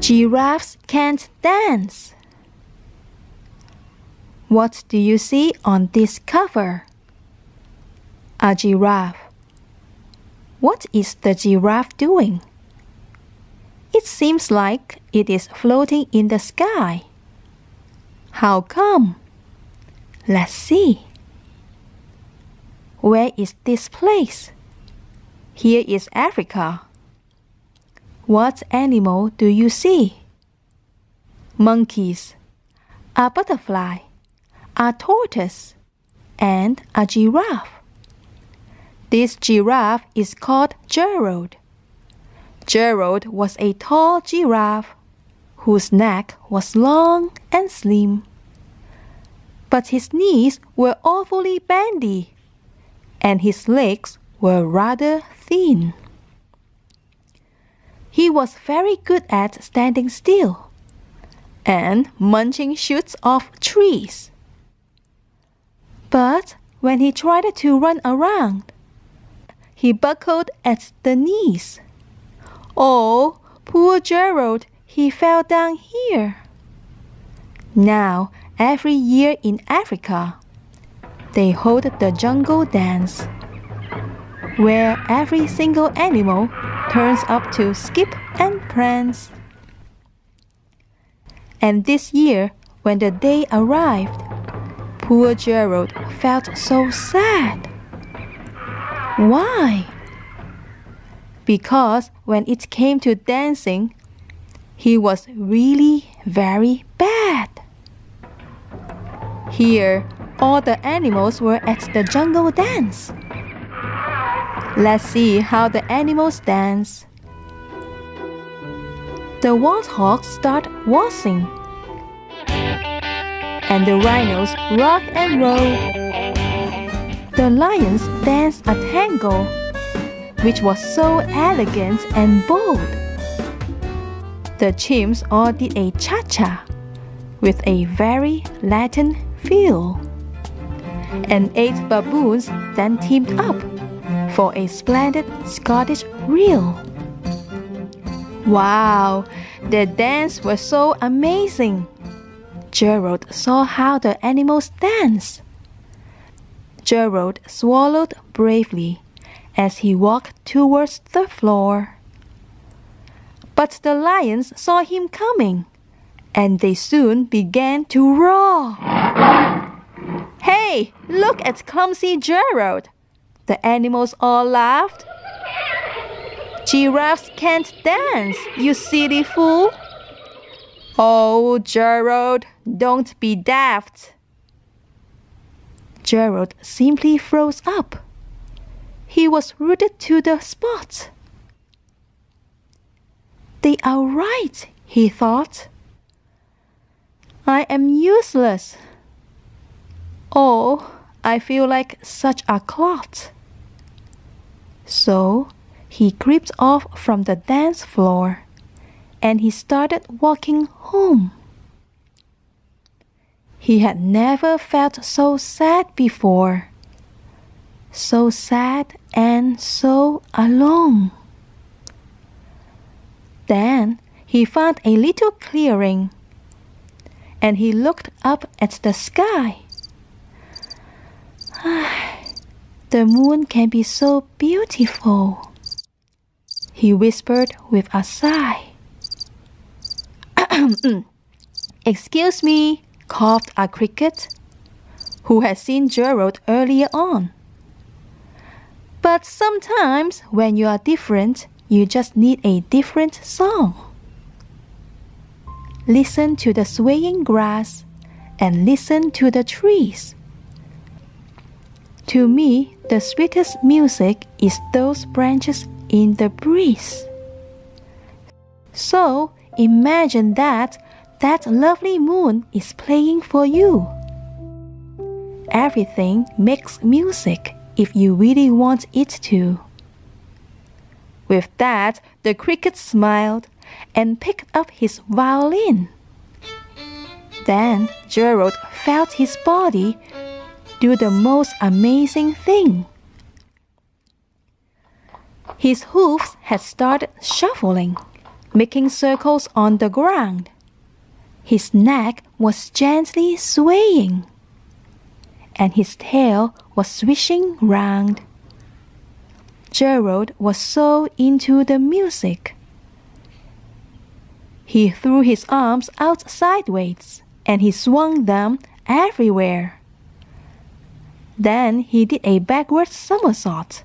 Giraffes can't dance. What do you see on this cover? A giraffe. What is the giraffe doing? It seems like it is floating in the sky. How come? Let's see. Where is this place? Here is Africa. What animal do you see? Monkeys, a butterfly, a tortoise, and a giraffe. This giraffe is called Gerald. Gerald was a tall giraffe whose neck was long and slim. But his knees were awfully bendy, and his legs were rather thin. He was very good at standing still and munching shoots off trees. But when he tried to run around, he buckled at the knees. Oh, poor Gerald, he fell down here. Now, every year in Africa, they hold the jungle dance, where every single animal turns up to skip and prance. And this year, when the day arrived, poor Gerald felt so sad. Why? Because when it came to dancing, he was really very bad. Here, all the animals were at the jungle dance. Let's see how the animals dance. The warthogs start waltzing, and the rhinos rock and roll. The lions dance a tango, which was so elegant and bold. The chimps all did a cha-cha with a very Latin feel. And 8 baboons then teamed up for a splendid Scottish reel. Wow, the dance was so amazing. Gerald saw how the animals dance. Gerald swallowed bravely as he walked towards the floor. But the lions saw him coming, and they soon began to roar. Hey, look at clumsy Gerald! The animals all laughed. Giraffes can't dance, you silly fool! Oh, Gerald, don't be daft. Gerald simply froze up. He was rooted to the spot. They are right, he thought. I am useless. Oh, I feel like such a clot. So he crept off from the dance floor, and he started walking home. He had never felt so sad before. So sad and so alone. Then he found a little clearing, and he looked up at the sky. The moon can be so beautiful, he whispered with a sigh. Excuse me, coughed a cricket, who had seen Gerald earlier on. But sometimes when you are different, you just need a different song. Listen to the swaying grass and listen to the trees. To me, the sweetest music is those branches in the breeze. So imagine that lovely moon is playing for you. Everything makes music if you really want it to. With that, the cricket smiled and picked up his violin. Then Gerald felt his body do the most amazing thing. His hoofs had started shuffling, making circles on the ground. His neck was gently swaying, and his tail was swishing round. Gerald was so into the music. He threw his arms out sideways, and he swung them everywhere. Then he did a backward somersault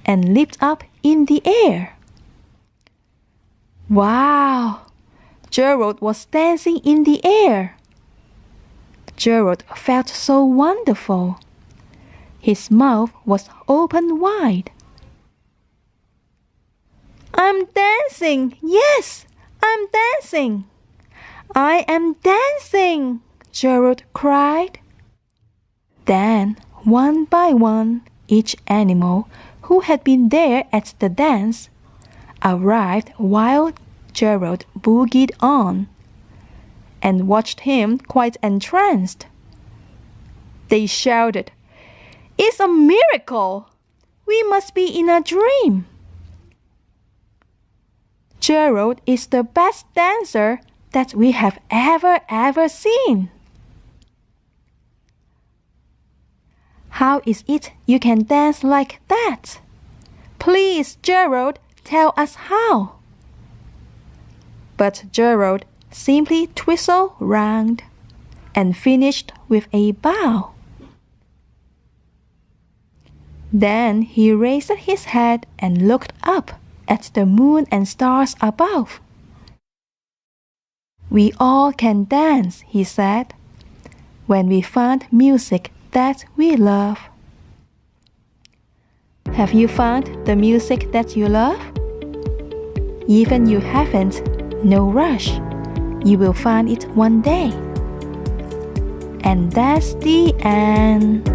and leaped up in the air. Wow! Gerald was dancing in the air. Gerald felt so wonderful. His mouth was open wide. I'm dancing! Yes, I'm dancing! I am dancing! Gerald cried. Then, one by one, each animal who had been there at the dance arrived while Gerald boogied on, and watched him quite entranced. They shouted, "It's a miracle! We must be in a dream!" Gerald is the best dancer that we have ever seen. How is it you can dance like that? Please, Gerald, tell us how. But Gerald simply twistled round and finished with a bow. Then he raised his head and looked up at the moon and stars above. We all can dance, he said, when we find music that we love. Have you found the music that you love? Even you haven't, no rush. You will find it one day. And that's the end.